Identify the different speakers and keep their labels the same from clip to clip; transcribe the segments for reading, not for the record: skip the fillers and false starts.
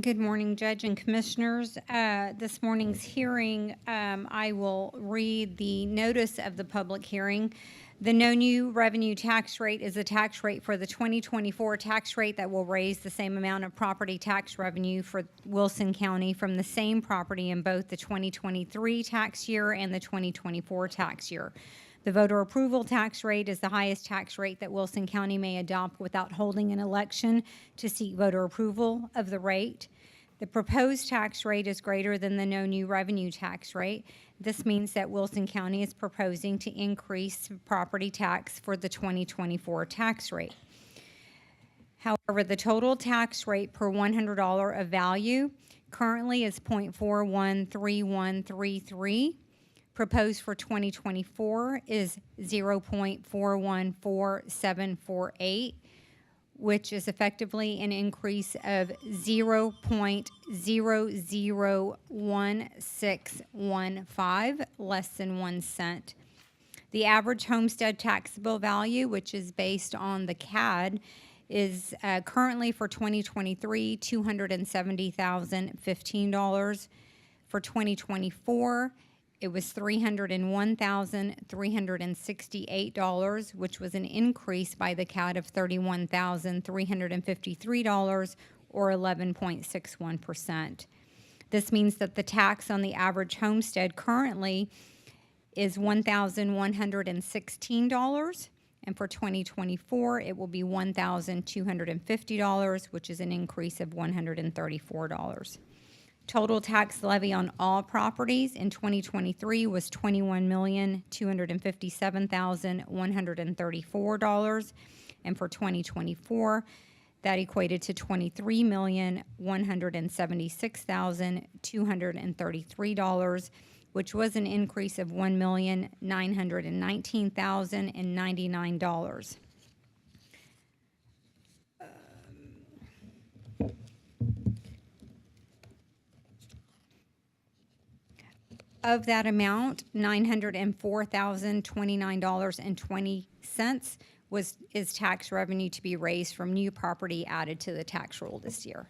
Speaker 1: Good morning, Judge and Commissioners. This morning's hearing, I will read the notice of the public hearing. The no new revenue tax rate is a tax rate for the 2024 tax rate that will raise the same amount of property tax revenue for Wilson County from the same property in both the 2023 tax year and the 2024 tax year. The voter approval tax rate is the highest tax rate that Wilson County may adopt without holding an election to seek voter approval of the rate. The proposed tax rate is greater than the no new revenue tax rate. This means that Wilson County is proposing to increase property tax for the 2024 tax rate. However, the total tax rate per $100 of value currently is 0.413133. Proposed for 2024 is 0.414748, which is effectively an increase of 0.001615, less than 1 cent. The average homestead taxable value, which is based on the CAD, is currently for 2023 $270,015. For 2024, it was $301,368, which was an increase by the CAD of $31,353, or 11.61%. This means that the tax on the average homestead currently is $1,116, and for 2024, it will be $1,250, which is an increase of $134. Total tax levy on all properties in 2023 was $21,257,134, and for 2024, that equated to $23,176,233, which was an increase of $1,919,099. Of that amount, $904,029.20 is tax revenue to be raised from new property added to the tax roll this year.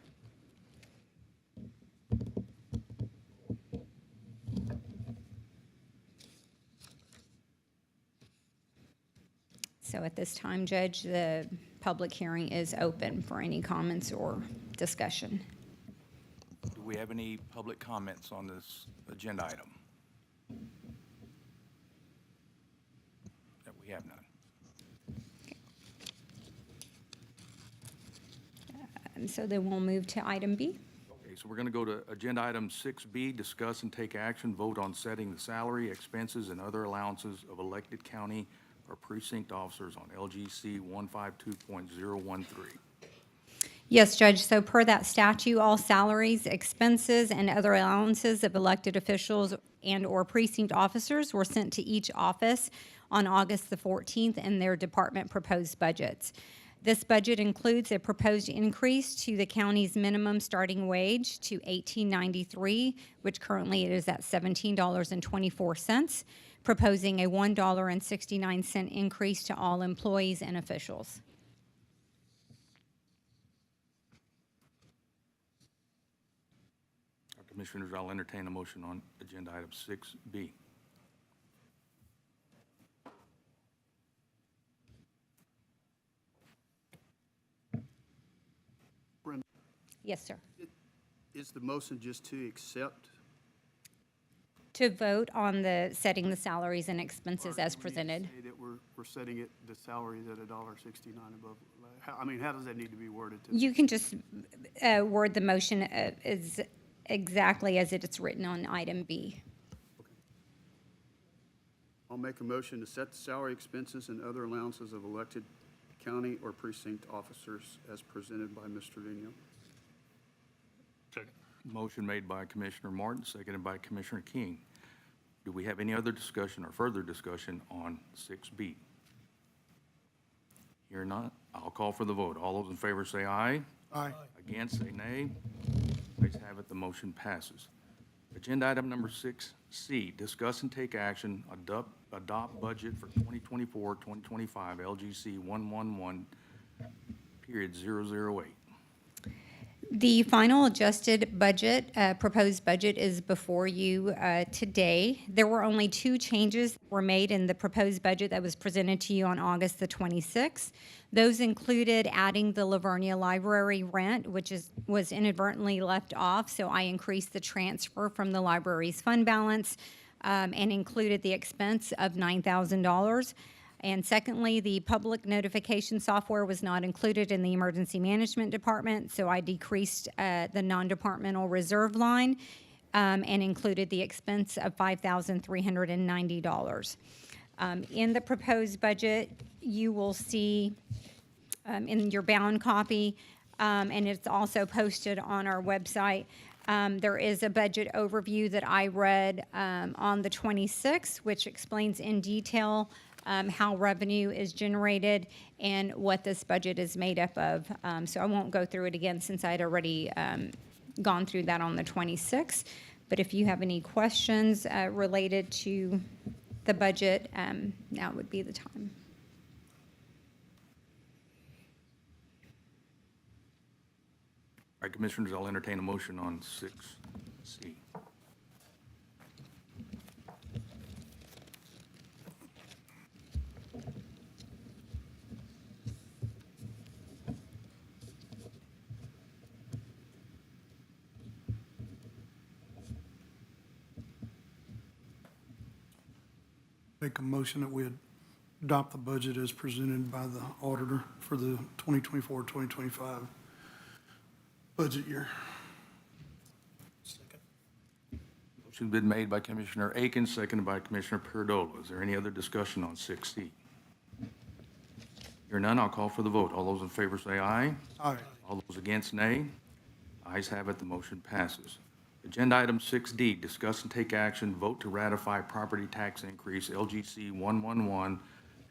Speaker 1: So at this time, Judge, the public hearing is open for any comments or discussion.
Speaker 2: Do we have any public comments on this agenda item? That we have none.
Speaker 1: And so then we'll move to item B.
Speaker 2: Okay, so we're going to go to agenda item 6B, discuss and take action, vote on setting the salary, expenses, and other allowances of elected county or precinct officers on LGC 152.013.
Speaker 1: Yes, Judge. So per that statute, all salaries, expenses, and other allowances of elected officials and or precinct officers were sent to each office on August the 14th in their department proposed budgets. This budget includes a proposed increase to the county's minimum starting wage to $18.93, which currently it is at $17.24, proposing a $1.69 increase to all employees and officials.
Speaker 2: Commissioners, I'll entertain a motion on agenda item 6B.
Speaker 3: Brenda,
Speaker 1: Yes, sir.
Speaker 3: is the motion just to accept?
Speaker 1: To vote on the setting the salaries and expenses
Speaker 3: Or
Speaker 1: as
Speaker 3: do we need to
Speaker 1: presented.
Speaker 3: say that we're setting it, the salaries at $1.69 above? How does that need to be worded?
Speaker 1: You can just word the motion as exactly as it's written on item B.
Speaker 3: I'll make a motion to set the salary, expenses, and other allowances of elected county or precinct officers as presented by Mr. Trevino.
Speaker 4: Second.
Speaker 2: Motion made by Commissioner Martin, seconded by Commissioner King. Do we have any other discussion or further discussion on 6B? Here not, I'll call for the vote. All those in favor say aye.
Speaker 4: Aye.
Speaker 2: Against, say nay. Ayes have it, the motion passes. Agenda item number 6C, discuss and take action, adopt budget for 2024-2025 LGC 111.008.
Speaker 1: The final adjusted budget, proposed budget is before you today. There were only two changes that were made in the proposed budget that was presented to you on August the 26th. Those included adding the Livonia Library rent, which was inadvertently left off, so I increased the transfer from the library's fund balance and included the expense of $9,000. And secondly, the public notification software was not included in the emergency management department, so I decreased the non-departmental reserve line and included the expense of $5,390. In the proposed budget, you will see in your bound copy, and it's also posted on our website, there is a budget overview that I read on the 26th, which explains in detail how revenue is generated and what this budget is made up of. So I won't go through it again since I'd already gone through that on the 26th. But if you have any questions related to the budget, now would be the time.
Speaker 2: All right, Commissioners, I'll entertain a motion on 6C.
Speaker 5: Make a motion that we adopt the budget as presented by the auditor for the 2024-2025 budget year.
Speaker 2: Motion's been made by Commissioner Aiken, seconded by Commissioner Perdola. Is there any other discussion on 6C? Hearing none, I'll call for the vote. All those in favor say aye.
Speaker 5: Aye.
Speaker 2: All those against, nay. Ayes have it, the motion passes. Agenda item 6D, discuss and take action, vote to ratify property tax increase LGC 111,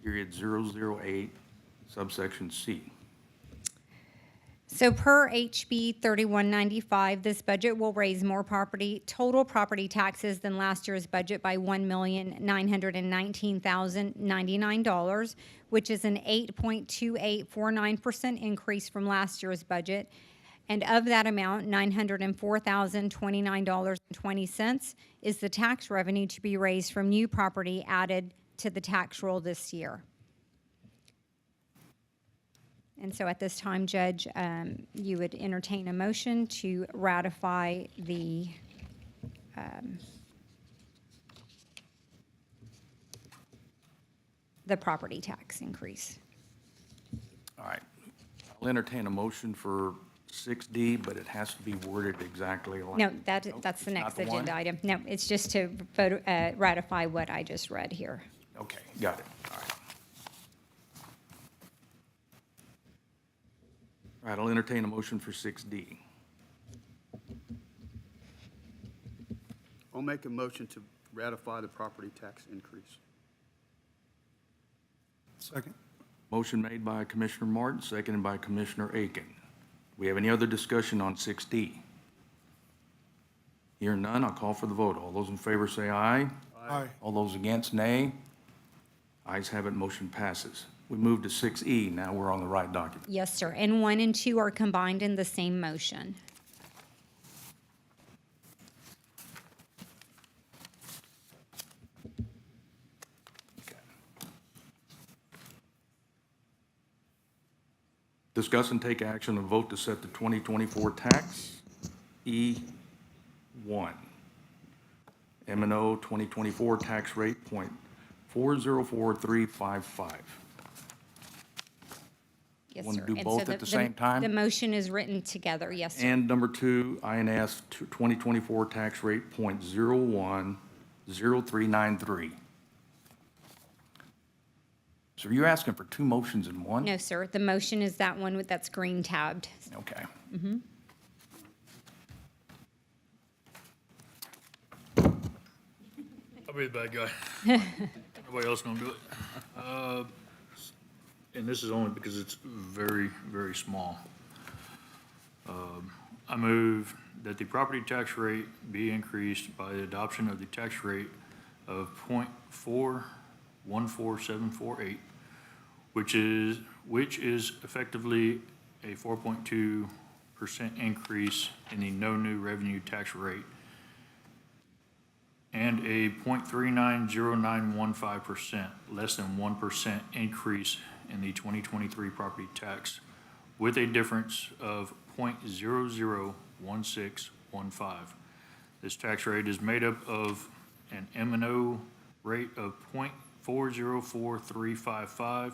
Speaker 2: period 008, subsection C.
Speaker 1: So per HB 3195, this budget will raise more total property taxes than last year's budget by $1,919,099, which is an 8.2849% increase from last year's budget. And of that amount, $904,029.20 is the tax revenue to be raised from new property added to the tax roll this year. And so at this time, Judge, you would entertain a motion to ratify the property tax increase.
Speaker 2: All right. I'll entertain a motion for 6D, but it has to be worded exactly like.
Speaker 1: No,
Speaker 2: Nope,
Speaker 1: that's the
Speaker 2: not
Speaker 1: next
Speaker 2: the one?
Speaker 1: agenda item. No, it's just to vote, ratify what I just read here.
Speaker 2: Okay, got it. All right. All right, I'll entertain a motion for 6D.
Speaker 3: I'll make a motion to ratify the property tax increase.
Speaker 5: Second.
Speaker 2: Motion made by Commissioner Martin, seconded by Commissioner Aiken. Do we have any other discussion on 6D? Hearing none, I'll call for the vote. All those in favor say aye.
Speaker 5: Aye.
Speaker 2: All those against, nay. Ayes have it, motion passes. We move to 6E. Now we're on the right document.
Speaker 1: Yes, sir. And 1 and 2 are combined in the same motion.
Speaker 2: Discuss and take action and vote to set the 2024 tax E1. M&O 2024 tax rate .404355.
Speaker 1: Yes,
Speaker 2: Want
Speaker 1: sir.
Speaker 2: to do
Speaker 1: And
Speaker 2: both
Speaker 1: so
Speaker 2: at the same time?
Speaker 1: The motion is written together, yes, sir.
Speaker 2: And number 2, INS 2024 tax rate .010393. So you're asking for 2 motions in one?
Speaker 1: No, sir. The motion is that one that's green tabbed.
Speaker 2: Okay.
Speaker 4: I'll be the bad guy. Nobody else gonna do it. And this is only because it's very, very small. I move that the property tax rate be increased by the adoption of the tax rate of .414748, which is effectively a 4.2 increase in the no new revenue tax rate and a 0.390915%, less than 1% increase in the 2023 property tax, with a difference of 0.001615. This tax rate is made up of an M&O rate of 0.404355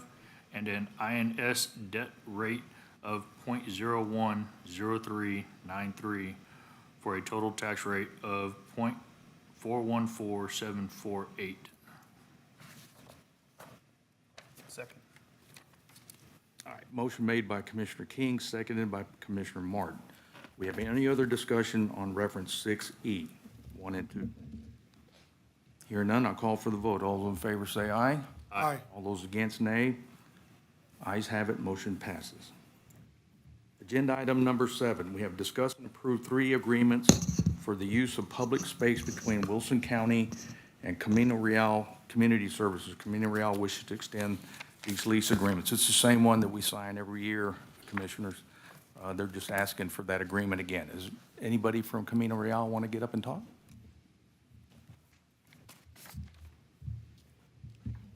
Speaker 4: and an INS debt rate of 0.010393 for a total tax rate of 0.414748.
Speaker 3: Second.
Speaker 2: All right, motion made by Commissioner King, seconded by Commissioner Martin. We have any other discussion on reference 6E, 1 and 2? Hearing none, I'll call for the vote. All those in favor say aye.
Speaker 5: Aye.
Speaker 2: All those against, nay. Ayes have it, motion passes. Agenda item number 7, we have discussed and approved 3 agreements for the use of public space between Wilson County and Camino Real Community Services. Camino Real wishes to extend these lease agreements. It's the same one that we sign every year, Commissioners. They're just asking for that agreement again. Does anybody from Camino Real want to get up and talk?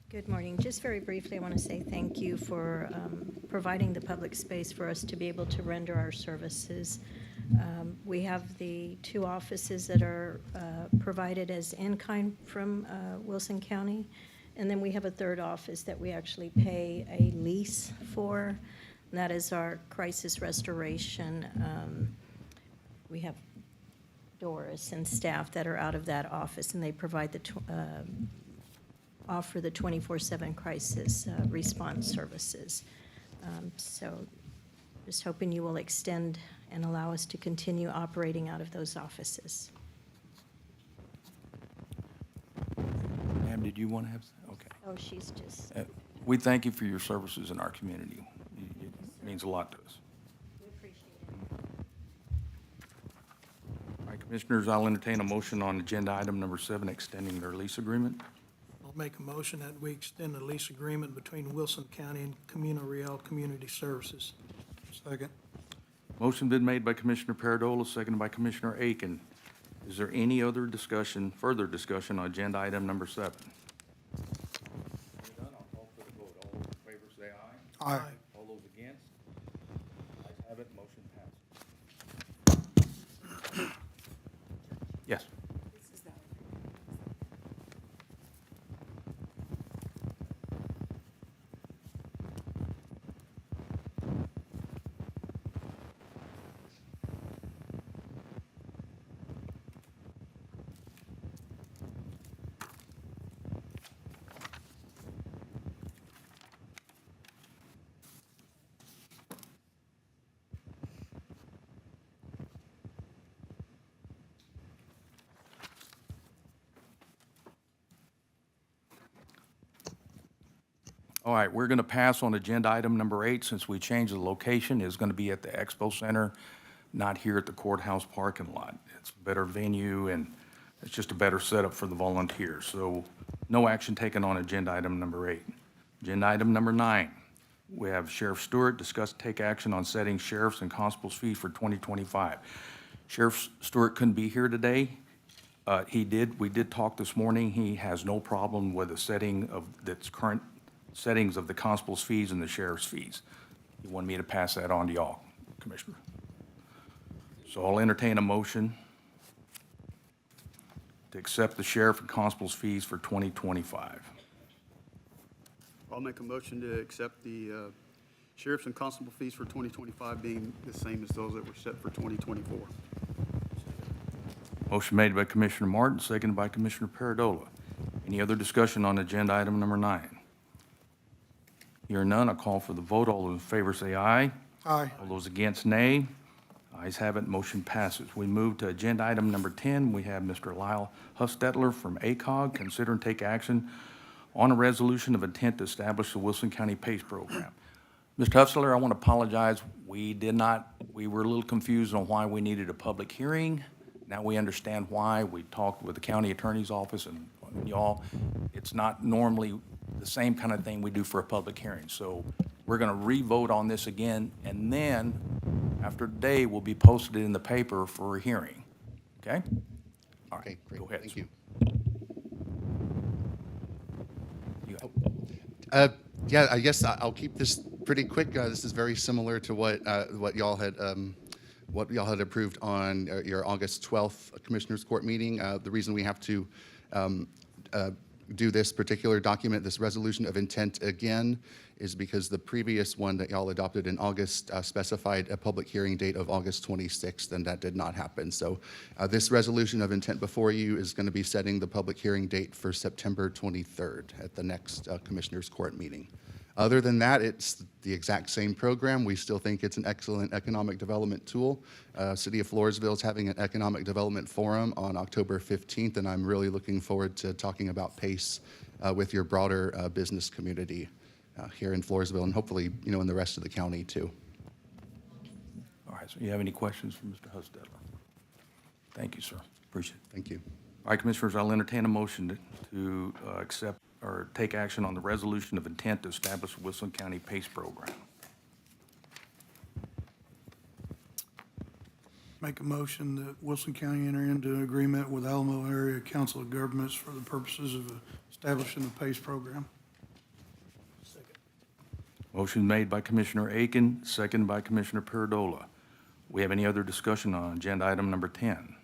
Speaker 6: Good morning. Just very briefly, I want to say thank you for providing the public space for us to be able to render our services. We have the 2 offices that are provided as in-kind from Wilson County, and then we have a 3rd office that we actually pay a lease for, and that is our crisis restoration. We have Doris and staff that are out of that office, and they provide the offer the 24/7 crisis response services. So just hoping you will extend and allow us to continue operating out of those offices.
Speaker 2: Ma'am, did you want to have, okay.
Speaker 6: Oh, she's just,
Speaker 2: We thank you for your services in our community. It means a lot to us.
Speaker 6: we appreciate it.
Speaker 2: All right, Commissioners, I'll entertain a motion on agenda item number 7, extending their lease agreement.
Speaker 5: I'll make a motion that we extend the lease agreement between Wilson County and Camino Real Community Services. Second.
Speaker 2: Motion been made by Commissioner Paradola, seconded by Commissioner Aiken. Is there any other discussion, further discussion on agenda item number 7? Hearing none, I'll call for the vote. All those in favor say aye.
Speaker 5: Aye.
Speaker 2: All those against? Ayes have it, motion passes. Yes. All right, we're going to pass on agenda item number 8 since we changed the location. It's going to be at the Expo Center, not here at the courthouse parking lot. It's a better venue and it's just a better setup for the volunteers. So no action taken on agenda item number 8. Agenda item number 9, we have Sheriff Stewart discuss take action on setting sheriff's and constable's fees for 2025. Sheriff Stewart couldn't be here today. We did talk this morning. He has no problem with the setting of that's current settings of the constable's fees and the sheriff's fees. He wanted me to pass that on to y'all, Commissioner. So I'll entertain a motion to accept the sheriff and constable's fees for 2025.
Speaker 3: I'll make a motion to accept the sheriff's and constable fees for 2025 being the same as those that were set for 2024.
Speaker 2: Motion made by Commissioner Martin, seconded by Commissioner Paradola. Any other discussion on agenda item number 9? Hearing none, I'll call for the vote. All those in favor say aye.
Speaker 5: Aye.
Speaker 2: All those against, nay. Ayes have it, motion passes. We move to agenda item number 10. We have Mr. Lyle Huffstetler from ACOG. Consider and take action on a resolution of intent to establish the Wilson County PACE program. Mr. Huffstetler, I want to apologize. We were a little confused on why we needed a public hearing. Now we understand why. We talked with the county attorney's office and y'all. It's not normally the same kind of thing we do for a public hearing. So we're going to re-vote on this again, and then after today will be posted in the paper for a hearing. Okay? All
Speaker 7: Okay,
Speaker 2: right,
Speaker 7: great.
Speaker 2: go ahead.
Speaker 7: Thank
Speaker 2: sir.
Speaker 7: you.
Speaker 2: You got-
Speaker 7: Yeah, I guess I'll keep this pretty quick. This is very similar to what y'all had approved on your August 12th Commissioners Court meeting. The reason we have to do this particular document, this resolution of intent again, is because the previous one that y'all adopted in August specified a public hearing date of August 26th, and that did not happen. So this resolution of intent before you is going to be setting the public hearing date for September 23rd at the next Commissioners Court meeting. Other than that, it's the exact same program. We still think it's an excellent economic development tool. City of Floresville is having an economic development forum on October 15th, and I'm really looking forward to talking about PACE with your broader business community here in Floresville and hopefully, in the rest of the county too.
Speaker 2: All right, so you have any questions for Mr. Hostetler? Thank you, sir. Appreciate it.
Speaker 7: Thank you.
Speaker 2: All right, Commissioners, I'll entertain a motion to accept or take action on the resolution of intent to establish a Wilson County PACE program.
Speaker 5: Make a motion that Wilson County enter into an agreement with Alamo Area Council of Governments for the purposes of establishing the PACE program.
Speaker 2: Motion made by Commissioner Aiken, seconded by Commissioner Perdola. We have any other discussion on agenda item number 10?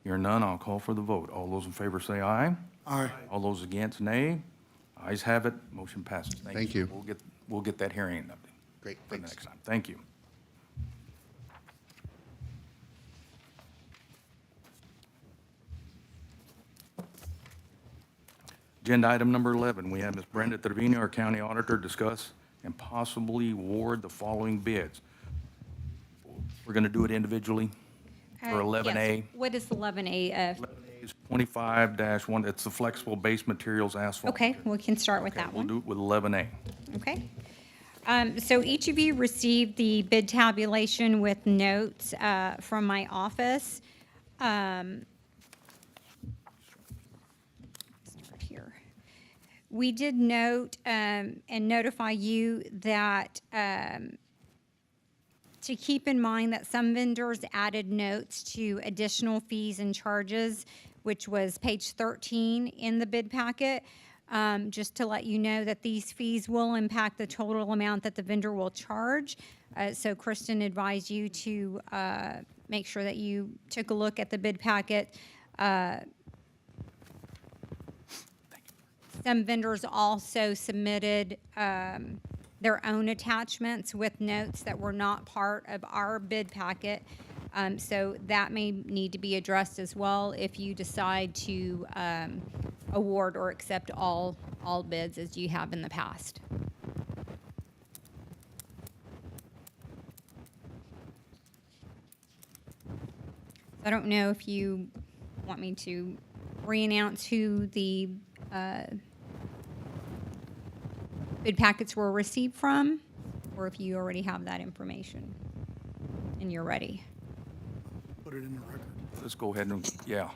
Speaker 2: Hearing none, I'll call for the vote. All those in favor say aye.
Speaker 5: Aye.
Speaker 2: All those against, nay. Ayes have it, motion passes.
Speaker 7: Thank
Speaker 2: sir.
Speaker 7: you.
Speaker 2: We'll get that hearing update
Speaker 7: Great,
Speaker 2: for the
Speaker 7: thanks.
Speaker 2: next time. Thank you. Agenda item number 11, we have Ms. Brenda Trevino, our county auditor, discuss and possibly award the following bids. We're going to do it individually for 11A.
Speaker 1: Yes. What is 11A?
Speaker 2: 11A is 25-1, it's the flexible base materials asphalt.
Speaker 1: Okay, we can start with
Speaker 2: Okay,
Speaker 1: that
Speaker 2: we'll
Speaker 1: one.
Speaker 2: do it with 11A.
Speaker 1: Okay. So each of you received the bid tabulation with notes from my office. Start here. We did note and notify you that to keep in mind that some vendors added notes to additional fees and charges, which was page 13 in the bid packet. Just to let you know that these fees will impact the total amount that the vendor will charge. So Kristen advised you to make sure that you took a look at the bid packet. Some vendors also submitted their own attachments with notes that were not part of our bid packet. So that may need to be addressed as well if you decide to award or accept all bids as you have in the past. I don't know if you want me to re-announce who the bid packets were received from, or if you already have that information and you're ready.
Speaker 5: Put it in the record.
Speaker 2: Let's go ahead and,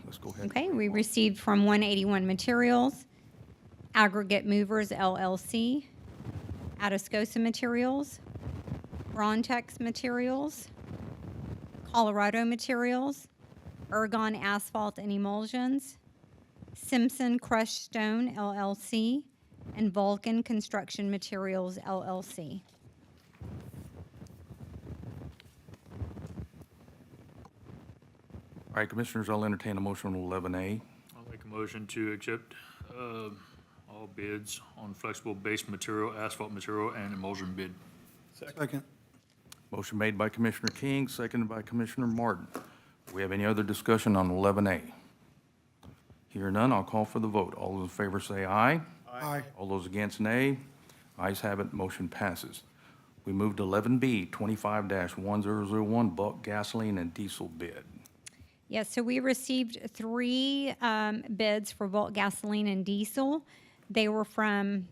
Speaker 2: let's go ahead.
Speaker 1: Okay, we received from 181 Materials, Aggregate Movers LLC, Atascosa Materials, Brontex Materials, Colorado Materials, Ergon Asphalt and Emulsions, Simpson Crushed Stone LLC, and Vulcan Construction Materials LLC.
Speaker 2: All right, Commissioners, I'll entertain a motion on 11A.
Speaker 4: I'll make a motion to accept all bids on flexible base material, asphalt material, and emulsion bid.
Speaker 5: Second.
Speaker 2: Motion made by Commissioner King, seconded by Commissioner Martin. Do we have any other discussion on 11A? Hearing none, I'll call for the vote. All those in favor say aye.
Speaker 5: Aye.
Speaker 2: All those against, nay. Ayes have it, motion passes. We move to 11B, 25-1001, bulk gasoline and diesel bid.
Speaker 1: Yes, so we received 3 bids for bulk gasoline and diesel. They were from,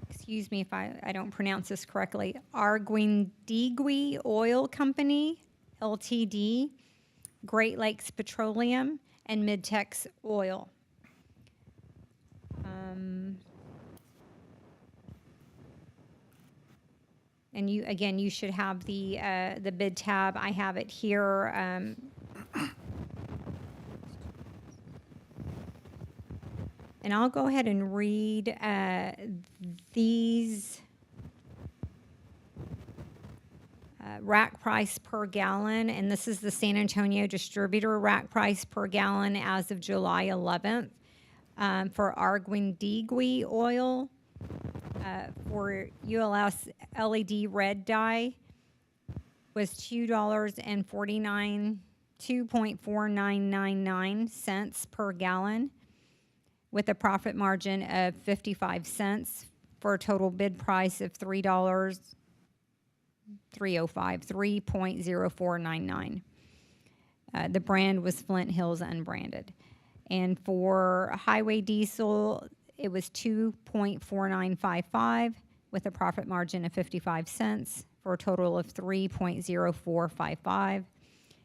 Speaker 1: excuse me if I don't pronounce this correctly, Arguindigui Oil Company, Ltd., Great Lakes Petroleum, and Midtex Oil. And you, again, you should have the bid tab. I have it here. And I'll go ahead and read these rack price per gallon, and this is the San Antonio distributor rack price per gallon as of July 11th. For Arguindigui oil, for ULS LED red dye was $2.4999 per gallon, with a profit margin of 55 cents for a total bid price of $3.0499. The brand was Flint Hills Unbranded. And for highway diesel, it was 2.4955 with a profit margin of 55 cents for a total of 3.0455.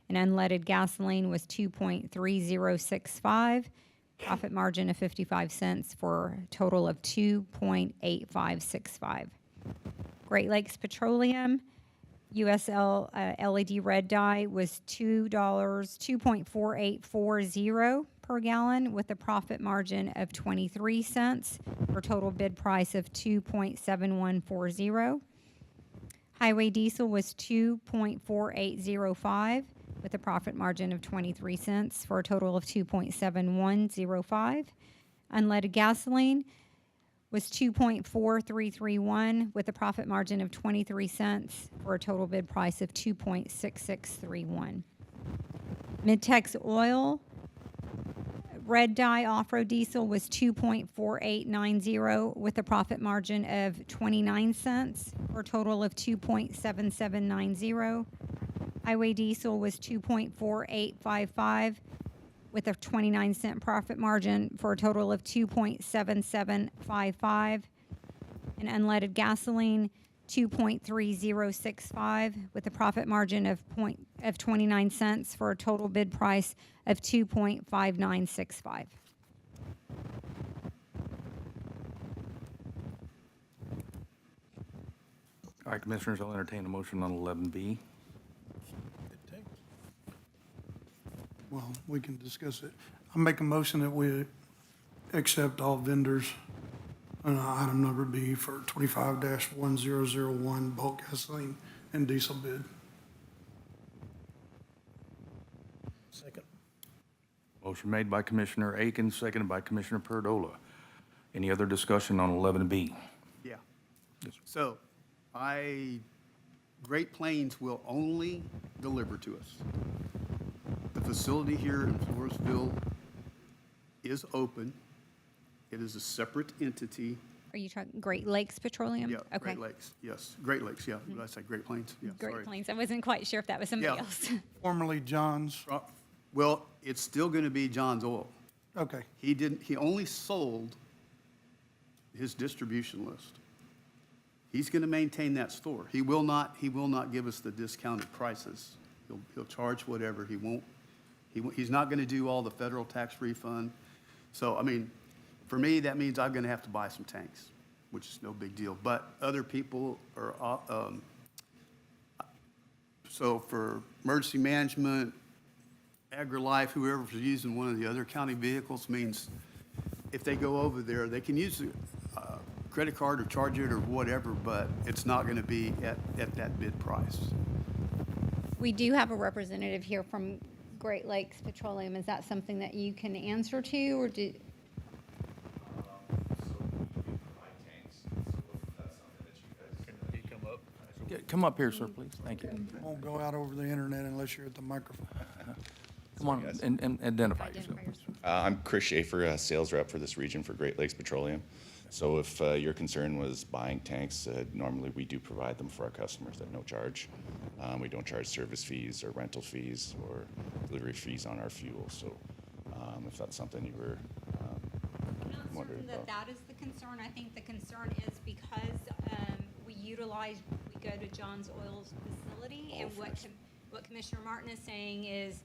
Speaker 1: And unleaded gasoline was 2.3065, profit margin of 55 cents for a total of 2.8565. Great Lakes Petroleum, USL LED red dye was $2.4840 per gallon with a profit margin of 23 cents for a total bid price of 2.7140. Highway diesel was 2.4805 with a profit margin of 23 cents for a total of 2.7105. Unleaded gasoline was 2.4331 with a profit margin of 23 cents for a total bid price of 2.6631. Midtex oil, red dye off-road diesel was 2.4890 with a profit margin of 29 cents for a total of 2.7790. Highway diesel was 2.4855 with a 29-cent profit margin for a total of 2.7755. And unleaded gasoline, 2.3065 with a profit margin of 29 cents for a total bid price of 2.5965.
Speaker 2: All right, Commissioners, I'll entertain a motion on 11B.
Speaker 5: Well, we can discuss it. I make a motion that we accept all vendors on item number B for 25-1001 bulk gasoline and diesel bid.
Speaker 8: Second.
Speaker 2: Motion made by Commissioner Aiken, seconded by Commissioner Perdola. Any other discussion on 11B?
Speaker 3: Yeah.
Speaker 2: Yes, sir.
Speaker 3: So, Great Plains will only deliver to us. The facility here in Floresville is open. It is a separate entity.
Speaker 1: Are you talking Great Lakes Petroleum?
Speaker 3: Yeah,
Speaker 1: Okay.
Speaker 3: Great Lakes, yes. Great Lakes, yeah. Did I say Great Plains? Yeah, sorry.
Speaker 1: Great Plains. I wasn't quite sure if that was somebody
Speaker 3: Yeah.
Speaker 1: else.
Speaker 5: Formerly John's.
Speaker 3: Well, it's still going to be John's Oil.
Speaker 5: Okay.
Speaker 3: He only sold his distribution list. He's going to maintain that store. He will not give us the discounted prices. He'll charge whatever. He's not going to do all the federal tax refund. So, I mean, for me, that means I'm going to have to buy some tanks, which is no big deal. But other people are, so for emergency management, AgriLife, whoever's using one of the other county vehicles, means if they go over there, they can use a credit card or charge it or whatever, but it's not going to be at that bid price.
Speaker 1: We do have a representative here from Great Lakes Petroleum. Is that something that you can answer to, or do?
Speaker 2: Yeah, come up here, sir, please. Thank you.
Speaker 5: Won't go out over the internet unless you're at the microphone.
Speaker 2: Come on and identify yourself. please.
Speaker 9: I'm Chris Schaefer, a sales rep for this region for Great Lakes Petroleum. So if your concern was buying tanks, normally we do provide them for our customers at no charge. We don't charge service fees or rental fees or delivery fees on our fuel. So if that's something you were
Speaker 1: I'm not
Speaker 9: wondering
Speaker 1: certain that
Speaker 9: about.
Speaker 1: that is the concern. I think the concern is because we go to John's Oil's facility, and what Commissioner Martin is saying is,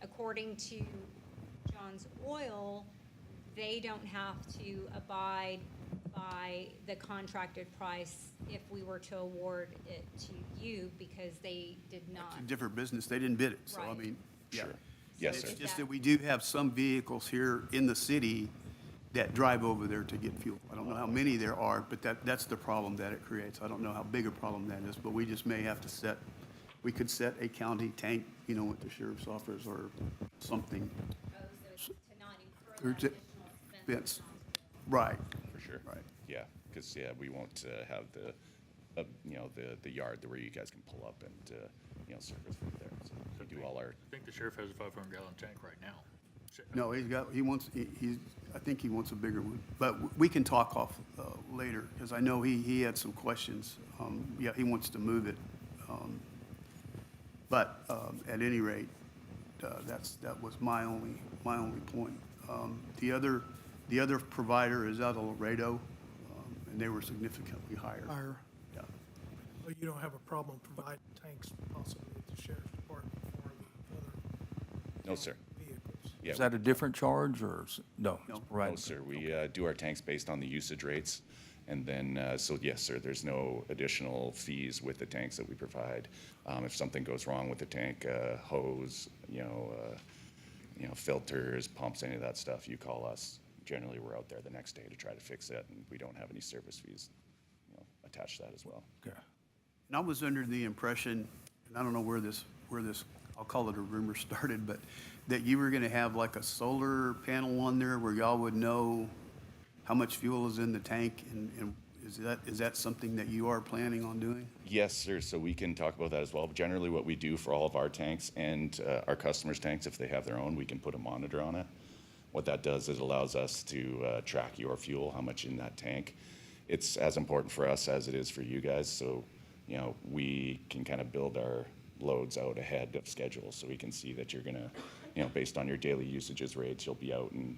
Speaker 1: according to John's Oil, they don't have to abide by the contracted price if we were to award it to you because they did not.
Speaker 3: It's a different business. They didn't bid it, so I
Speaker 1: Right.
Speaker 3: mean, yeah.
Speaker 9: Sure. Yes, sir.
Speaker 3: It's just that we do have some vehicles here in the city that drive over there to get fuel. I don't know how many there are, but that's the problem that it creates. I don't know how big a problem that is, but we just may have to we could set a county tank, with the sheriff's office or something. Or to- Yes. Right,
Speaker 9: For sure.
Speaker 3: right.
Speaker 9: Yeah, because, we won't have the yard where you guys can pull up and, service food there. So we do all our,
Speaker 4: I think the sheriff has a 500-gallon tank right now.
Speaker 3: No, I think he wants a bigger one, but we can talk off later, because I know he had some questions. Yeah, he wants to move it. But at any rate, that was my only point. The other provider is out of Laredo, and they were significantly higher.
Speaker 5: Higher.
Speaker 3: Yeah.
Speaker 8: But you don't have a problem providing tanks possibly at the sheriff's department for the other
Speaker 9: no, sir.
Speaker 8: vehicles?
Speaker 9: Yeah,
Speaker 2: Is that a different charge or, no?
Speaker 3: No.
Speaker 2: Right.
Speaker 9: No, sir. We do our tanks based on the usage rates. And then, so yes, sir, there's no additional fees with the tanks that we provide. If something goes wrong with the tank, hose, filters, pumps, any of that stuff, you call us. Generally, we're out there the next day to try to fix it, and we don't have any service fees, attached to that as well.
Speaker 2: Okay.
Speaker 3: And I was under the impression, and I don't know where this, I'll call it a rumor started, but that you were gonna have like a solar panel on there where y'all would know how much fuel is in the tank, and is that something that you are planning on doing?
Speaker 9: Yes, sir. So we can talk about that as well. But generally, what we do for all of our tanks and our customers' tanks, if they have their own, we can put a monitor on it. What that does is it allows us to track your fuel, how much in that tank. It's as important for us as it is for you guys. So, we can kind of build our loads out ahead of schedule, so we can see that you're gonna, based on your daily usages rates, you'll be out in,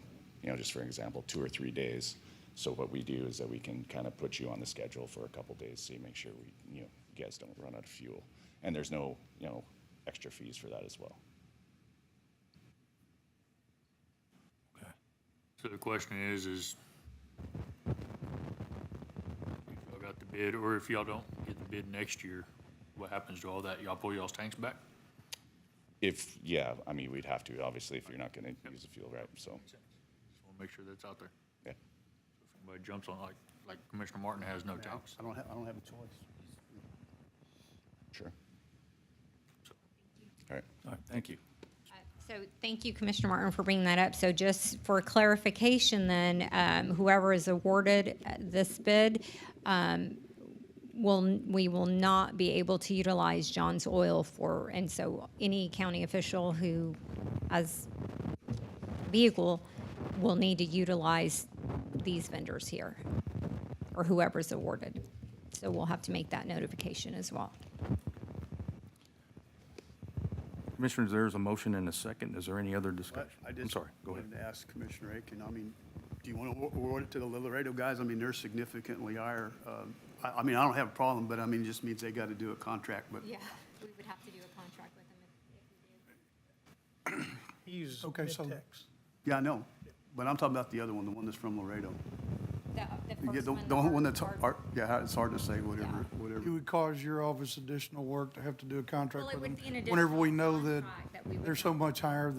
Speaker 9: just for example, 2 or 3 days. So what we do is that we can kind of put you on the schedule for a couple days, so you make sure you guys don't run out of fuel. And there's no, extra fees for that as well.
Speaker 4: So the question is if y'all got the bid, or if y'all don't get the bid next year, what happens to all that? Y'all pull y'all's tanks back?
Speaker 9: We'd have to, obviously, if you're not gonna use the fuel, right? So,
Speaker 4: Just want to make sure that's out there.
Speaker 9: yeah.
Speaker 4: If anybody jumps on, like Commissioner Martin has no tanks.
Speaker 3: I don't have a choice.
Speaker 9: Sure. All right.
Speaker 2: All right, thank you.
Speaker 1: So thank you, Commissioner Martin, for bringing that up. So just for clarification then, whoever is awarded this bid, we will not be able to utilize John's Oil and so any county official who has vehicle will need to utilize these vendors here, or whoever's awarded. So we'll have to make that notification as well.
Speaker 2: Commissioners, there's a motion and a second. Is there any other discussion?
Speaker 3: I
Speaker 2: I'm
Speaker 3: just
Speaker 2: sorry, go ahead.
Speaker 3: wanted to ask Commissioner Aiken, do you want to award it to the Laredo guys? They're significantly higher. I don't have a problem, but it just means they got to do a contract, but.
Speaker 1: Yeah, we would have to do a contract with them if we did.
Speaker 8: He uses
Speaker 5: Okay, so-
Speaker 8: Midtex.
Speaker 3: Yeah, I know, but I'm talking about the other one, the one that's from Laredo.
Speaker 1: The
Speaker 3: You get
Speaker 1: first
Speaker 3: the one that's,
Speaker 1: hard-
Speaker 3: it's hard to say, whatever.
Speaker 5: It would cause your office additional work to have to do a contract
Speaker 1: Well, it
Speaker 5: with
Speaker 1: would
Speaker 5: them.
Speaker 1: be an
Speaker 5: Whenever we
Speaker 1: additional
Speaker 5: know that
Speaker 1: contract that we would
Speaker 5: they're so
Speaker 1: have.
Speaker 5: much higher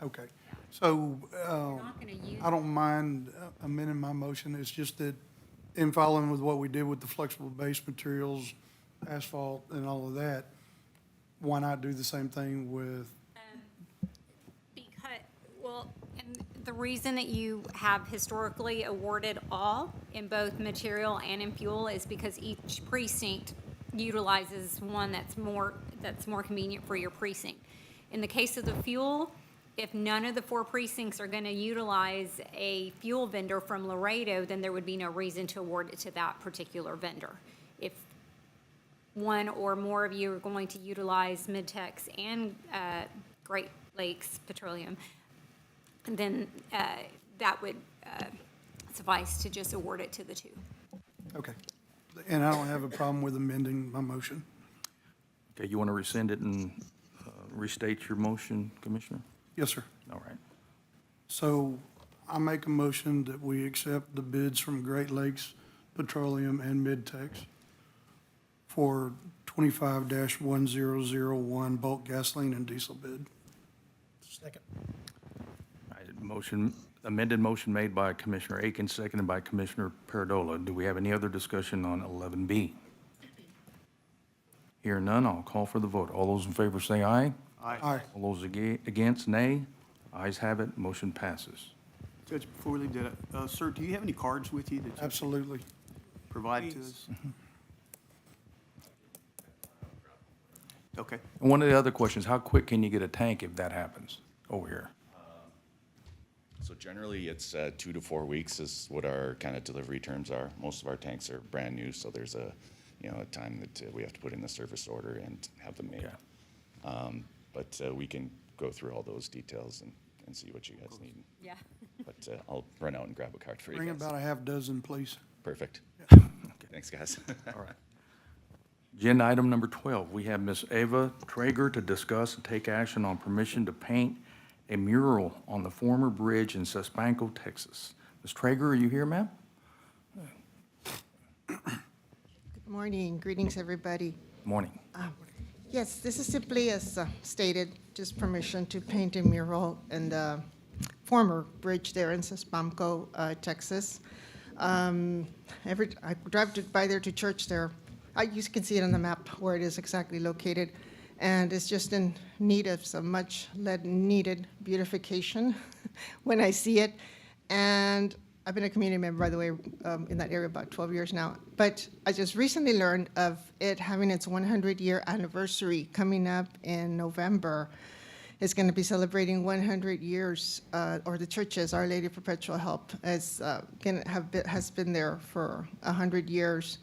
Speaker 5: okay. So,
Speaker 1: not gonna use
Speaker 5: I don't mind amending my motion. It's just that in following with what we did with the flexible base materials, asphalt and all of that, why not do the same thing with,
Speaker 1: And the reason that you have historically awarded all in both material and in fuel is because each precinct utilizes one that's more convenient for your precinct. In the case of the fuel, if none of the 4 precincts are gonna utilize a fuel vendor from Laredo, then there would be no reason to award it to that particular vendor. If one or more of you are going to utilize Midtex and Great Lakes Petroleum, then that would suffice to just award it to the 2.
Speaker 5: okay. And I don't have a problem with amending my motion.
Speaker 2: Okay, you want to rescind it and restate your motion, Commissioner?
Speaker 5: Yes, sir.
Speaker 2: All right.
Speaker 5: So I make a motion that we accept the bids from Great Lakes Petroleum and Mid-Tex for 25-1001 bulk gasoline and diesel bid.
Speaker 8: Second.
Speaker 2: All right, amended motion made by Commissioner Aiken, seconded by Commissioner Paradola. Do we have any other discussion on 11B? Hear none, I'll call for the vote. All those in favor say aye.
Speaker 5: Aye.
Speaker 2: All those against, nay. Ayes have it, motion passes.
Speaker 3: Judge, before we leave that, sir, do you have any cards with you that you
Speaker 5: Absolutely.
Speaker 3: provide to us? Okay.
Speaker 2: And one of the other questions, how quick can you get a tank if that happens over here?
Speaker 9: So generally, it's 2 to 4 weeks is what our kind of delivery terms are. Most of our tanks are brand new, so there's a time that we have to put in the service order and have them made.
Speaker 2: Okay.
Speaker 9: But we can go through all those details and see what you guys need.
Speaker 1: Yeah.
Speaker 9: But I'll run out and grab a card for you
Speaker 5: Bring
Speaker 9: guys.
Speaker 5: about a half dozen, please.
Speaker 9: Perfect. Thanks, guys.
Speaker 2: All right. Agenda item number 12, we have Ms. Ava Traeger to discuss and take action on permission to paint a mural on the former bridge in Sesbanco, Texas. Ms. Traeger, are you here, ma'am?
Speaker 10: Good morning. Greetings, everybody.
Speaker 2: Morning.
Speaker 10: Yes, this is simply as stated, just permission to paint a mural in the former bridge there in Sesbanco, Texas. I drive by there to church there. You can see it on the map where it is exactly located. And it's just in need of some much needed beautification when I see it. And I've been a community member, by the way, in that area about 12 years now. But I just recently learned of it having its 100-year anniversary coming up in November. It's going to be celebrating 100 years, or the churches, Our Lady of Perpetual Help, has been there for 100 years.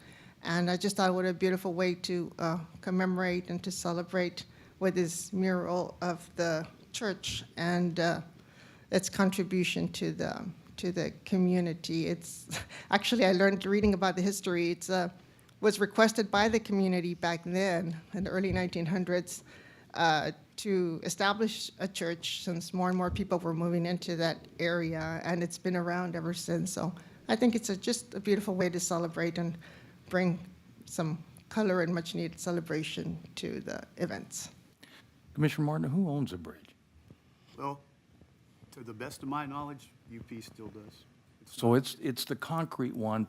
Speaker 10: And I just thought what a beautiful way to commemorate and to celebrate with this mural of the church and its contribution to the community. It's actually, I learned reading about the history. It's was requested by the community back then in the early 1900s to establish a church, since more and more people were moving into that area, and it's been around ever since. So I think it's just a beautiful way to celebrate and bring some color and much needed celebration to the events.
Speaker 2: Commissioner Martin, who owns the bridge?
Speaker 3: Well, to the best of my knowledge, UP still does.
Speaker 2: So it's the concrete one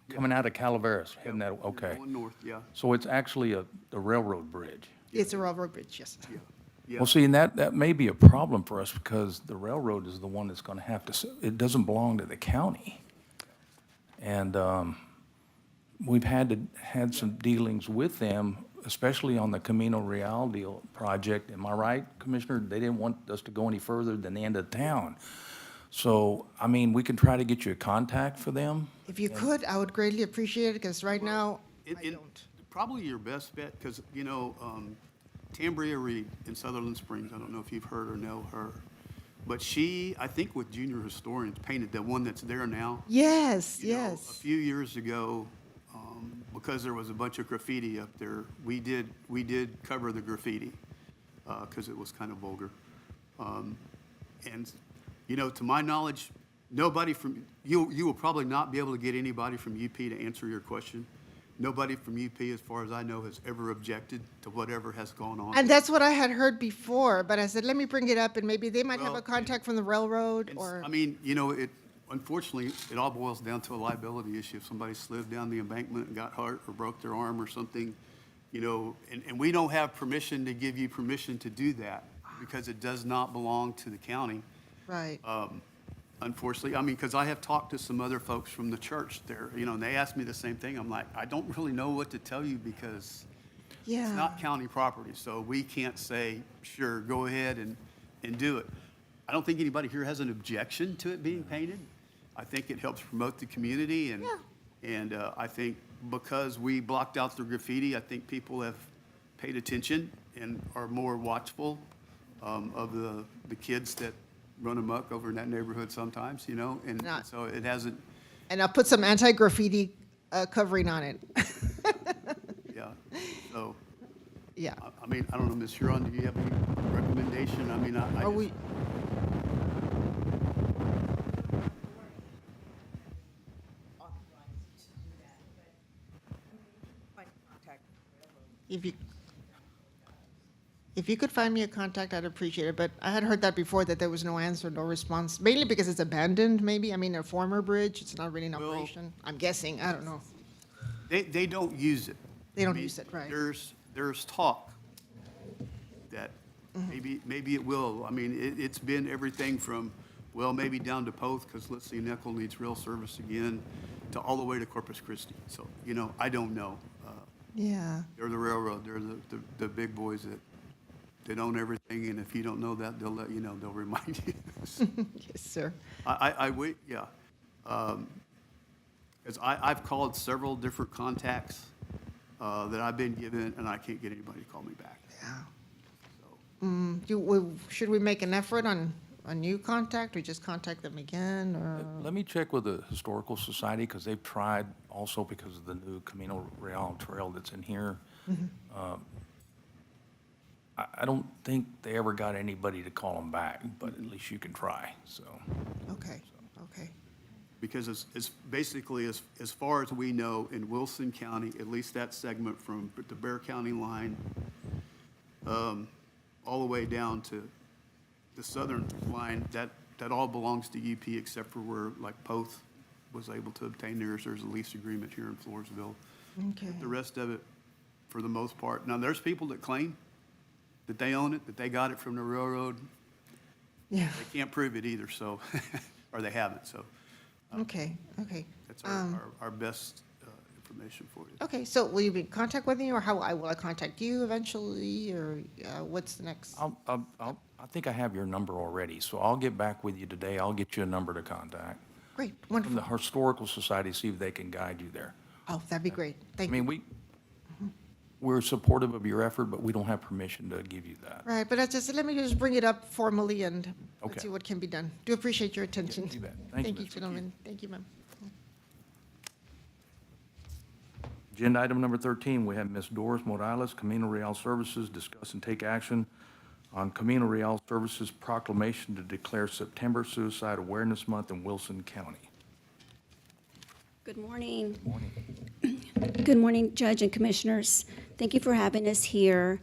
Speaker 2: coming out of Calaveras, heading that, okay.
Speaker 3: Going north, yeah,
Speaker 2: So it's actually a railroad bridge.
Speaker 10: It's a railroad bridge, yes.
Speaker 3: yeah, yeah.
Speaker 2: Well, see, and that may be a problem for us because the railroad is the one that's going to have to, it doesn't belong to the county. And we've had some dealings with them, especially on the Camino Real deal project. Am I right, Commissioner? They didn't want us to go any further than the end of town. So, I mean, we can try to get you a contact for them.
Speaker 10: If you could, I would greatly appreciate it, because right now, I don't.
Speaker 3: Probably your best bet, because, Tambria Reed in Sutherland Springs, I don't know if you've heard or know her, but she, I think with Junior Historians, painted the one that's there now.
Speaker 10: Yes,
Speaker 3: You know, a
Speaker 10: yes.
Speaker 3: few years ago, because there was a bunch of graffiti up there, we did cover the graffiti, because it was kind of vulgar. And, to my knowledge, nobody from, you will probably not be able to get anybody from UP to answer your question. Nobody from UP, as far as I know, has ever objected to whatever has gone on.
Speaker 10: And that's what I had heard before, but I said, let me bring it up, and maybe they might have
Speaker 3: Well,
Speaker 10: a contact from the railroad,
Speaker 3: And
Speaker 10: or.
Speaker 3: I mean, unfortunately, it all boils down to a liability issue. If somebody slid down the embankment and got hurt or broke their arm or something, and we don't have permission to give you permission to do that because it does not belong to the county.
Speaker 10: Right.
Speaker 3: Unfortunately, because I have talked to some other folks from the church there, and they asked me the same thing. I'm like, I don't really know what to tell you because
Speaker 10: Yeah.
Speaker 3: it's not county property, so we can't say, sure, go ahead and do it. I don't think anybody here has an objection to it being painted. I think it helps promote the community, and I think because we blocked out the graffiti, I think people have paid attention and are more watchful of the kids that run amok over in that neighborhood sometimes, and
Speaker 10: Not-
Speaker 3: so it hasn't,
Speaker 10: And I'll put some anti-graffiti covering on it.
Speaker 3: yeah. So,
Speaker 10: Yeah.
Speaker 3: I don't know, Ms. Huron, do you have any recommendation? I
Speaker 10: Are
Speaker 3: just-
Speaker 10: we, If you could find me a contact, I'd appreciate it, but I had heard that before, that there was no answer, no response, mainly because it's abandoned, maybe, I mean, a former bridge, it's not really in
Speaker 3: Well-
Speaker 10: operation, I'm guessing, I don't know.
Speaker 3: They don't use it.
Speaker 10: They don't
Speaker 3: I mean,
Speaker 10: use it, right.
Speaker 3: There's talk that maybe it will. I mean, it's been everything from, well, maybe down to Poth, because let's see, Neckel needs rail service again, to all the way to Corpus Christi. So, I don't know.
Speaker 10: Yeah,
Speaker 3: They're the railroad, they're the big boys that own everything, and if you don't know that, they'll let you know, they'll remind you.
Speaker 10: yes, sir.
Speaker 3: I wait, yeah. Because I've called several different contacts that I've been given, and I can't get anybody to call me back.
Speaker 10: Yeah. Should we make an effort on a new contact, or just contact them again, or?
Speaker 2: Let me check with the Historical Society, because they've tried also because of the new Camino Real Trail that's in here. I don't think they ever got anybody to call them back, but at least you can try, so.
Speaker 10: Okay, okay.
Speaker 3: Because it's basically, as far as we know, in Wilson County, at least that segment from the Bear County line, all the way down to the southern line, that all belongs to UP, except for where, like, Poth was able to obtain theirs. There's a lease agreement here in Floresville.
Speaker 10: Okay.
Speaker 3: The rest of it, for the most part, now, there's people that claim that they own it, that they got it from the railroad.
Speaker 10: Yeah,
Speaker 3: They can't prove it either, so, or they haven't, so
Speaker 10: okay, okay.
Speaker 3: that's our best information for you.
Speaker 10: Okay, so will you be in contact with me, or how, will I contact you eventually, or what's the next?
Speaker 2: I think I have your number already, so I'll get back with you today. I'll get you a number to contact
Speaker 10: Great,
Speaker 2: from the
Speaker 10: wonderful.
Speaker 2: Historical Society, see if they can guide you there.
Speaker 10: Oh, that'd be great,
Speaker 2: I
Speaker 10: thank
Speaker 2: mean,
Speaker 10: you.
Speaker 2: we're supportive of your effort, but we don't have permission to give you that.
Speaker 10: Right, but let me just bring it up formally, and
Speaker 2: Okay.
Speaker 10: let's see what can be done. Do appreciate your attention.
Speaker 2: you bet. Thank you,
Speaker 10: Thank you,
Speaker 2: ma'am.
Speaker 10: gentlemen. Thank you, ma'am.
Speaker 2: Agenda item number 13, we have Ms. Doris Morales, Camino Real Services, discuss and take action on Camino Real Services proclamation to declare September Suicide Awareness Month in Wilson County.
Speaker 11: Good morning.
Speaker 2: Morning.
Speaker 11: Good morning, Judge and Commissioners. Thank you for having us here.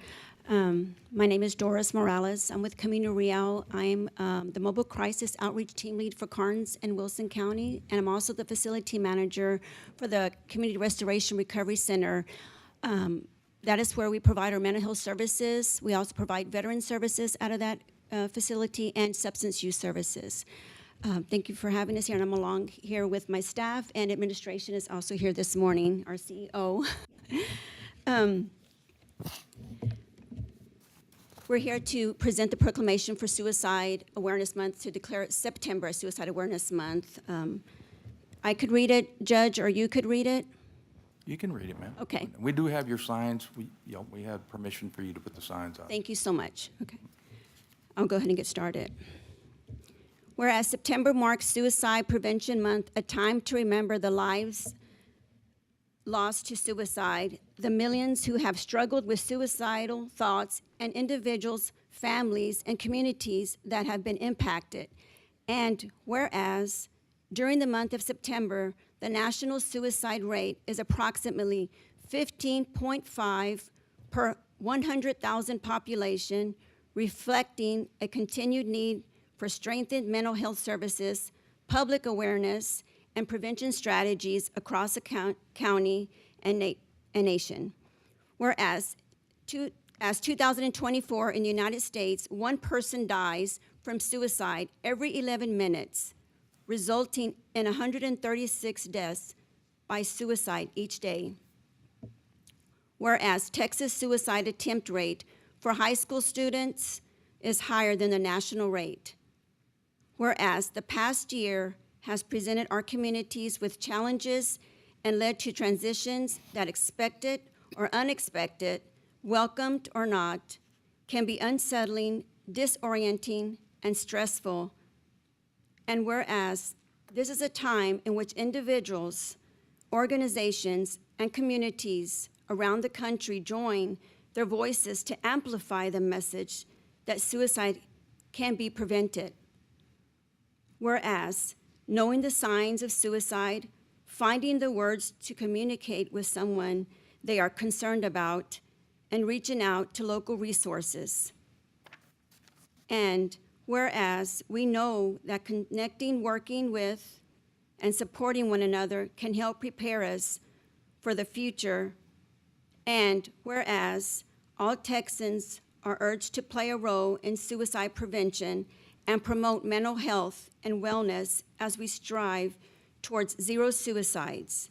Speaker 11: My name is Doris Morales. I'm with Camino Real. I'm the Mobile Crisis Outreach Team Lead for Karnes and Wilson County, and I'm also the Facility Manager for the Community Restoration Recovery Center. That is where we provide our mental health services. We also provide veteran services out of that facility and substance use services. Thank you for having us here, and I'm along here with my staff, and administration is also here this morning, our CEO. We're here to present the proclamation for Suicide Awareness Month, to declare September as Suicide Awareness Month. I could read it, Judge, or you could read it?
Speaker 2: You can read it, ma'am.
Speaker 11: Okay.
Speaker 2: We do have your signs. We have permission for you to put the signs up.
Speaker 11: Thank you so much. Okay. I'll go ahead and get started. Whereas September marks Suicide Prevention Month, a time to remember the lives lost to suicide, the millions who have struggled with suicidal thoughts, and individuals, families, and communities that have been impacted. And whereas during the month of September, the national suicide rate is approximately 15.5 per 100,000 population, reflecting a continued need for strengthened mental health services, public awareness, and prevention strategies across the county and nation. Whereas, as 2024 in the United States, one person dies from suicide every 11 minutes, resulting in 136 deaths by suicide each day. Whereas Texas suicide attempt rate for high school students is higher than the national rate. Whereas the past year has presented our communities with challenges and led to transitions that, expected or unexpected, welcomed or not, can be unsettling, disorienting, and stressful. And whereas this is a time in which individuals, organizations, and communities around the country join their voices to amplify the message that suicide can be prevented. Whereas knowing the signs of suicide, finding the words to communicate with someone they are concerned about, and reaching out to local resources. And whereas we know that connecting, working with, and supporting one another can help prepare us for the future. And whereas all Texans are urged to play a role in suicide prevention and promote mental health and wellness as we strive towards zero suicides.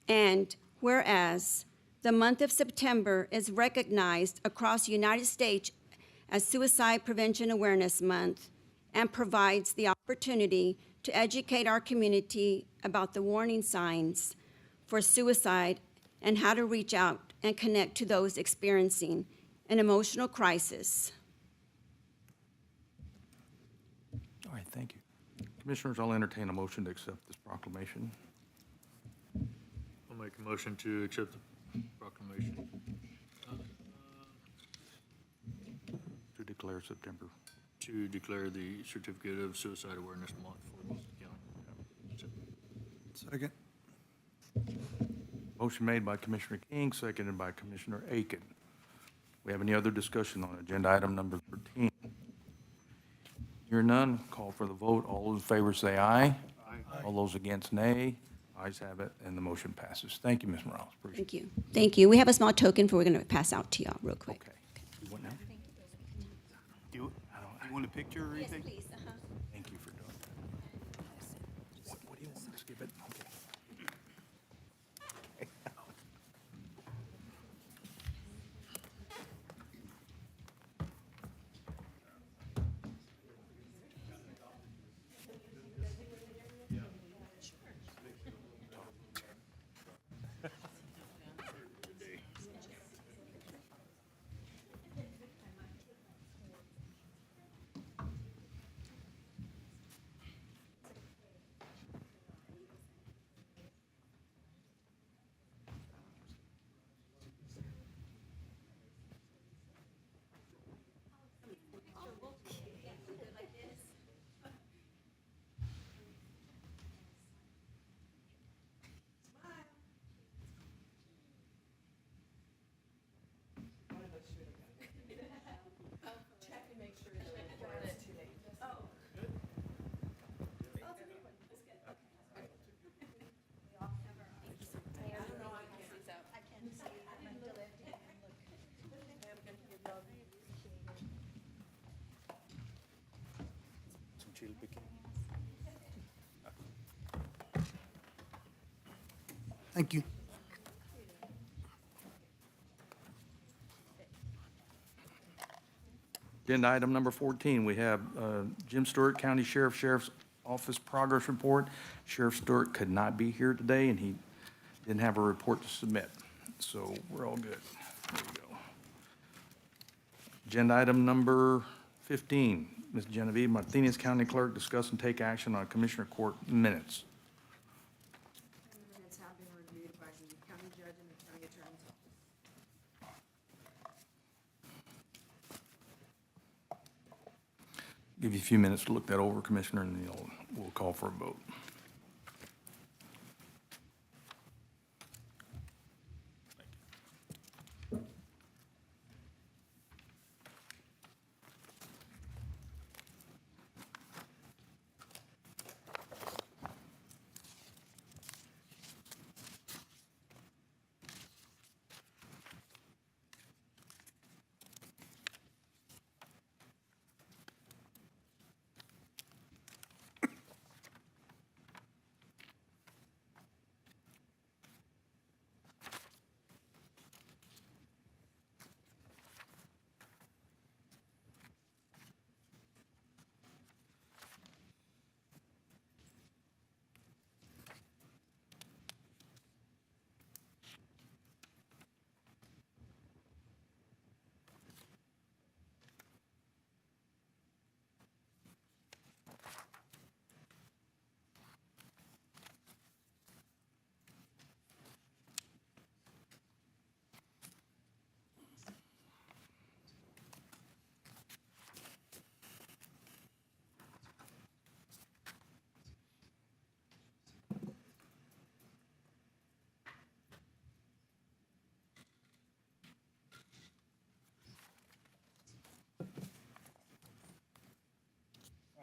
Speaker 11: And whereas the month of September is recognized across the United States as Suicide Prevention Awareness Month and provides the opportunity to educate our community about the warning signs for suicide and how to reach out and connect to those experiencing an emotional crisis.
Speaker 2: All right, thank you. Commissioners, I'll entertain a motion to accept this proclamation.
Speaker 4: I'll make a motion to accept the proclamation.
Speaker 2: To declare September.
Speaker 4: To declare the Certificate of Suicide Awareness Month for Wilson County.
Speaker 5: Second.
Speaker 2: Motion made by Commissioner King, seconded by Commissioner Aiken. We have any other discussion on agenda item number 13? Hearing none, call for the vote. All those in favor say aye. Aye. All those against, nay. Ayes have it, and the motion passes. Thank you, Ms. Morales. Appreciate it.
Speaker 11: Thank you. Thank you. We have a small token for we're going to pass out to y'all real quick.
Speaker 2: Okay. You want now?
Speaker 3: You want a picture or anything?
Speaker 11: please.
Speaker 2: Thank you for doing that. What do you want, skip it? Okay.
Speaker 5: Thank you.
Speaker 2: Agenda item number 14, we have Jim Stewart, County Sheriff's Office Progress Report. Sheriff Stewart could not be here today, and he didn't have a report to submit, so we're all good. There we go. Agenda item number 15, Ms. Genevieve Martinez, County Clerk, discuss and take action on Commissioner Court minutes.
Speaker 12: The minutes have been reviewed by the county judge and the county attorney's office.
Speaker 2: Give you a few minutes to look that over, Commissioner, and then we'll call for a vote.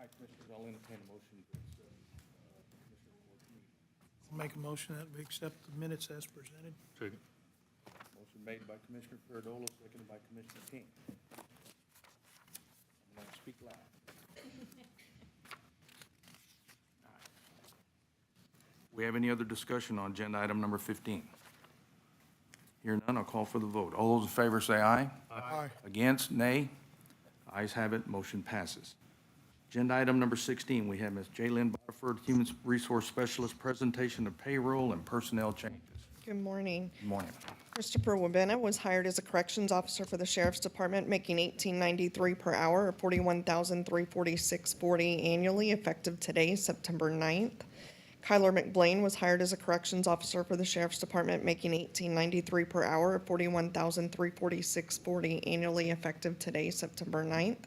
Speaker 2: All right, Commissioners, I'll entertain a motion to accept Commissioner Court's meeting.
Speaker 8: I'll make a motion that we accept the minutes as presented.
Speaker 4: Second.
Speaker 2: Motion made by Commissioner Fardola, seconded by Commissioner King. I'm going to speak loud. All right. We have any other discussion on agenda item number 15? Hearing none, I'll call for the vote. All those in favor say aye.
Speaker 8: Aye.
Speaker 2: Against, nay. Ayes have it, motion passes. Agenda item number 16, we have Ms. Jaylynn Butterford, Human Resource Specialist, presentation of payroll and personnel changes.
Speaker 13: Good morning.
Speaker 2: Good morning.
Speaker 13: Christopher Wabena was hired as a corrections officer for the Sheriff's Department, making $18.93 per hour, or $41,346.40 annually, effective today, September 9th. Kyler McBlain was hired as a corrections officer for the Sheriff's Department, making $18.93 per hour, or $41,346.40 annually, effective today, September 9th.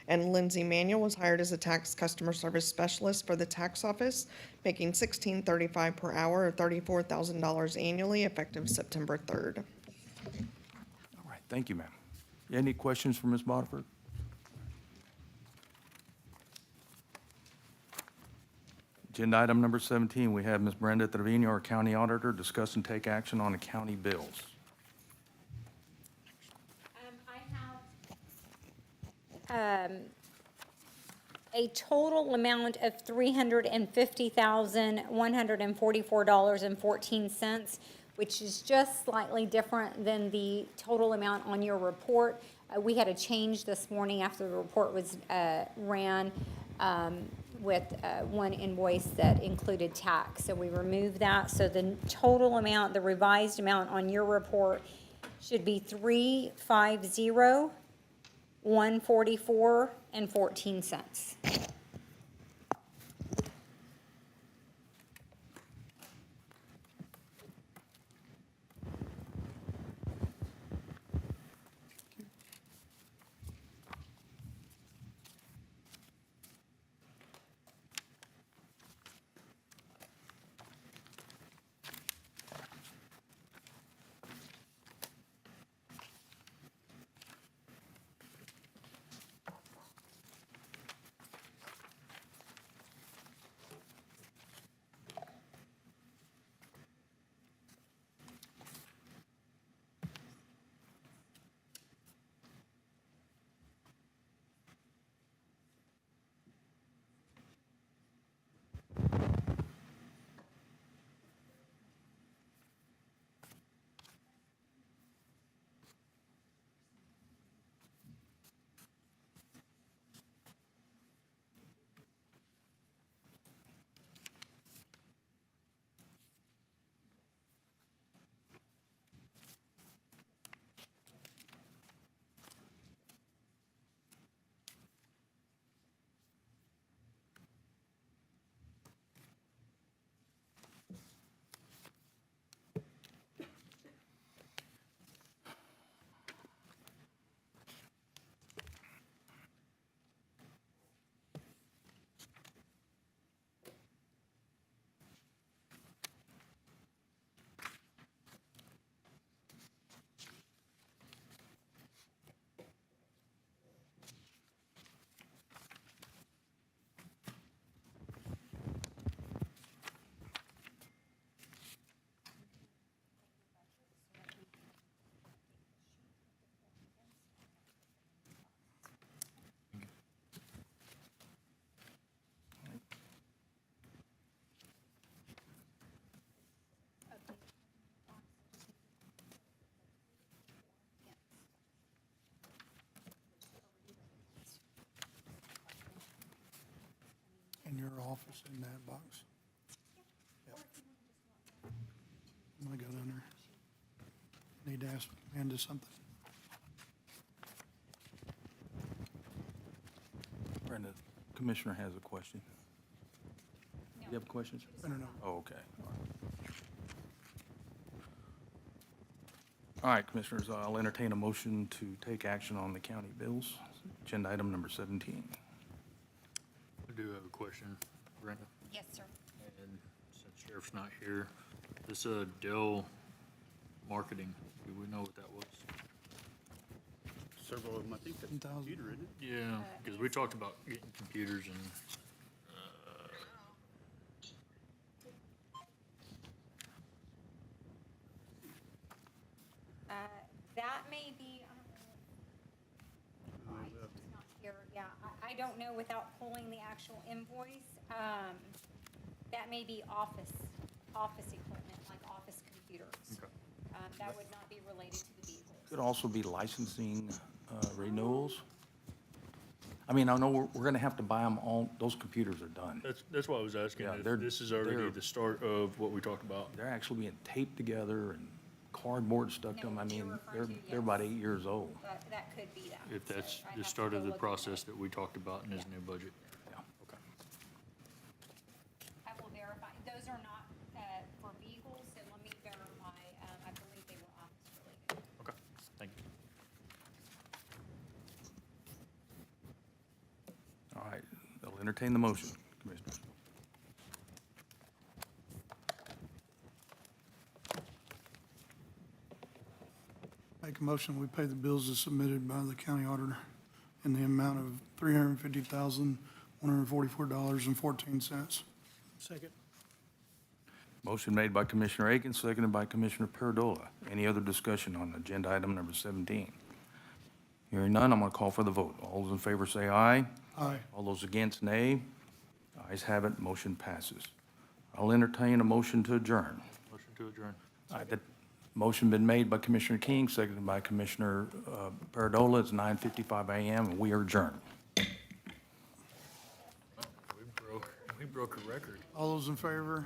Speaker 13: And Lindsay Manuel was hired as a tax customer service specialist for the tax office, making $16.35 per hour, or $34,000 annually, effective September 3rd.
Speaker 2: All right, thank you, ma'am. Any questions for Ms. Butterford? Agenda item number 17, we have Ms. Brenda Trevino, our county auditor, discuss and take action on the county bills.
Speaker 1: I have a total amount of $350,144.14, which is just slightly different than the total amount on your report. We had a change this morning after the report was ran with one invoice that included tax. So we removed that. So the total amount, the revised amount on your report should be $350,144.14.
Speaker 5: In your office, in that box. Yep. I'm gonna go down there. Need to ask Amanda something.
Speaker 2: Brenda, Commissioner has a question. You have questions?
Speaker 5: I don't know.
Speaker 2: Oh, okay. All right, Commissioners, I'll entertain a motion to take action on the county bills. Agenda item number 17.
Speaker 4: I do have a question, Brenda.
Speaker 1: Yes, sir.
Speaker 4: And since Sheriff's not here, this Dell marketing, do we know what that was?
Speaker 3: several of them. I think that's a
Speaker 5: 10,000.
Speaker 3: computer, isn't it?
Speaker 4: Yeah, because we talked about getting computers and,
Speaker 1: That may be, I don't know. It's not here, yeah, I don't know without pulling the actual invoice. That may be office equipment, like office computers.
Speaker 4: Okay.
Speaker 1: That would not be related to the vehicles.
Speaker 2: Could also be licensing renewals. I mean, I know we're gonna have to buy them all, those computers are done.
Speaker 4: that's why I was asking
Speaker 2: Yeah,
Speaker 4: if
Speaker 2: they're-
Speaker 4: this is already
Speaker 2: they're-
Speaker 4: the start of what we talked about.
Speaker 2: They're actually being taped together and cardboard stuck to them. I
Speaker 1: No, you're
Speaker 2: mean,
Speaker 1: referring to,
Speaker 2: they're about
Speaker 1: yes.
Speaker 2: 8 years old.
Speaker 1: That could be that.
Speaker 4: If
Speaker 1: So
Speaker 4: that's
Speaker 1: I'd
Speaker 4: the
Speaker 1: have to
Speaker 4: start
Speaker 1: go
Speaker 4: of the
Speaker 1: look at
Speaker 4: process
Speaker 1: it.
Speaker 4: that we talked about in his
Speaker 1: Yeah.
Speaker 4: new budget.
Speaker 2: Yeah.
Speaker 4: Okay.
Speaker 1: I will verify. Those are not for vehicles, so let me verify. I believe they were office related.
Speaker 4: Okay, thank you.
Speaker 2: All right, I'll entertain the motion, Commissioners.
Speaker 5: Make a motion, we pay the bills as submitted by the county auditor in the amount of $350,144.14.
Speaker 8: Second.
Speaker 2: Motion made by Commissioner Aiken, seconded by Commissioner Paradola. Any other discussion on agenda item number 17? Hearing none, I'm going to call for the vote. All those in favor say aye.
Speaker 5: Aye.
Speaker 2: All those against, nay. Ayes have it, motion passes. I'll entertain a motion to adjourn.
Speaker 4: Motion to adjourn.
Speaker 2: All right, that motion been made by Commissioner King, seconded by Commissioner Paradola. It's 9:55 a.m. and we are adjourned.
Speaker 4: We broke a record.
Speaker 5: All those in favor?